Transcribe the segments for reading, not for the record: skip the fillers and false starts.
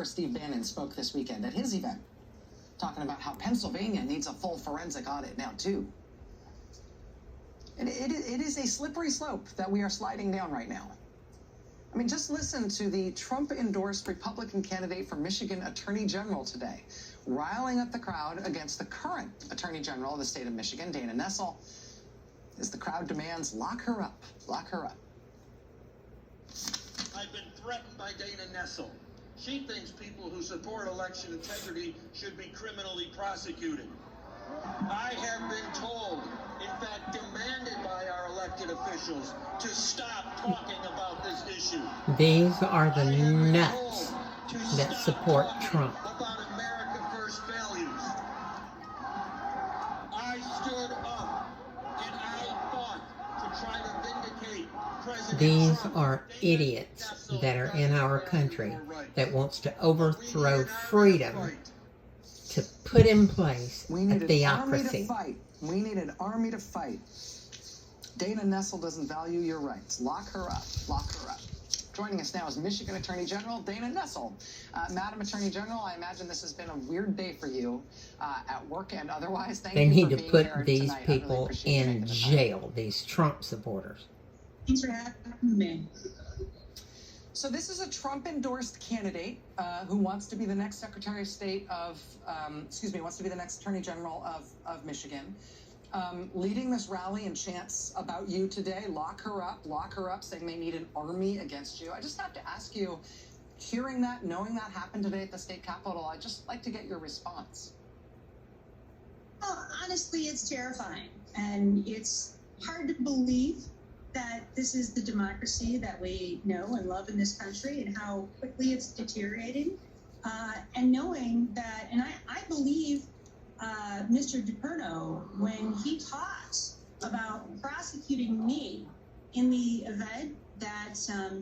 Steve Bannon spoke this weekend at his event, talking about how Pennsylvania needs a full forensic audit now, too. And it is a slippery slope that we are sliding down right now. I mean, just listen to the Trump-endorsed Republican candidate for Michigan Attorney General today, riling up the crowd against the current Attorney General of the state of Michigan, Dana Nessel, as the crowd demands, lock her up, lock her up. I've been threatened by Dana Nessel. She thinks people who support election integrity should be criminally prosecuted. I have been told, in fact demanded by our elected officials, to stop talking about this issue. These are the nuts that support Trump. About America First values. I stood up and I fought to try to vindicate President These Trump. are idiots that are in our country that wants to overthrow freedom to put in place a theocracy. We need an army to fight. Dana Nessel doesn't value your rights. Lock her up. Lock her up. Joining us now is Michigan Attorney General Dana Nessel. Madam Attorney General, I imagine this has been a weird day for you at work and otherwise. They need to put these people in jail, these Trump supporters. Thanks for having me. So this is a Trump-endorsed candidate who wants to be the next Secretary of State of, wants to be the next Attorney General of Michigan. Leading this rally and chants about you today, lock her up, saying they need an army against you. I just have to ask you, hearing that, knowing that happened today at the state capitol, I'd just like to get your response. Well, honestly, it's terrifying. And it's hard to believe that this is the democracy that we know and love in this country and how quickly it's deteriorating. And knowing that, and I believe Mr. DePerno, when he talks about prosecuting me in the event that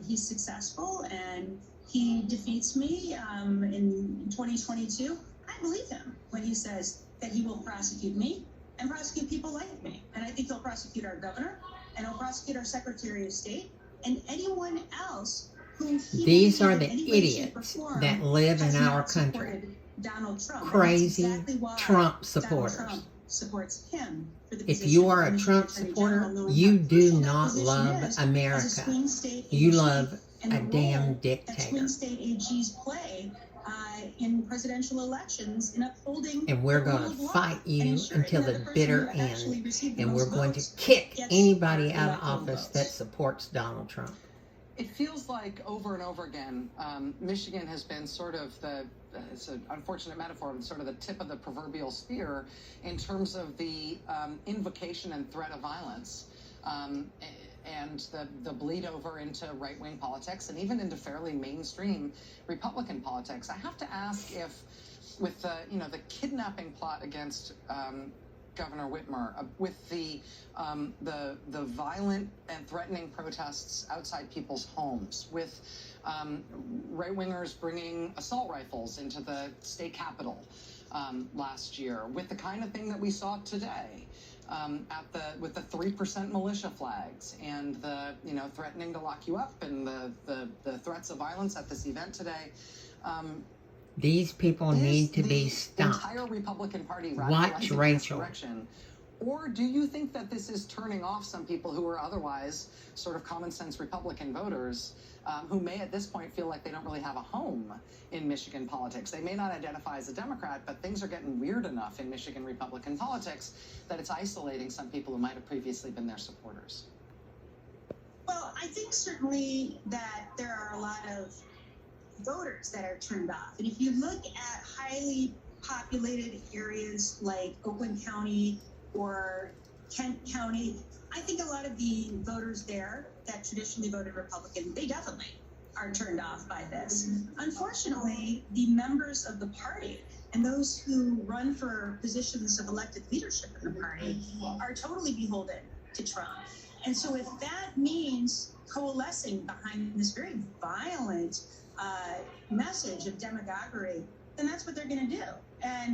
he's successful and he defeats me in 2022, I believe him when he says that he will prosecute me and prosecute people like me. And I think he'll prosecute our governor, and he'll prosecute our Secretary of State and anyone else who these are the idiots that live in our country. Donald Trump. Crazy exactly Trump supporters. Trump supports him for the if you are a Trump supporter, you do not love America. You love a damn dictator. Swing state AGs play in presidential elections in upholding. And we're going to fight you until the bitter end. And we're going to kick anybody out of office that supports Donald Trump. It feels like over and over again, Michigan has been sort of it's an unfortunate metaphor, but sort of the tip of the proverbial spear in terms of the invocation and threat of violence. And the bleed over into right-wing politics and even into fairly mainstream Republican politics. I have to ask if, with the kidnapping plot against Governor Whitmer, with the violent and threatening protests outside people's homes, with right-wingers bringing assault rifles into the state capitol last year, with the kind of thing that we saw today. With the 3% militia flags and the threatening to lock you up and the threats of violence at this event today. These people need to be stopped. Entire Republican Party Watch Rachel. Or do you think that this is turning off some people who are otherwise sort of common sense Republican voters who may at this point feel like they don't really have a home in Michigan politics? They may not identify as a Democrat, but things are getting weird enough in Michigan Republican politics that it's isolating some people who might have previously been their supporters. Well, I think certainly that there are a lot of voters that are turned off. And if you look at highly populated areas like Oakland County or Kent County, I think a lot of the voters there that traditionally voted Republican, they definitely are turned off by this. Unfortunately, the members of the party and those who run for positions of elected leadership in the party are totally beholden to Trump. And so if that means coalescing behind this very violent message of demagoguery, then that's what they're going to do. And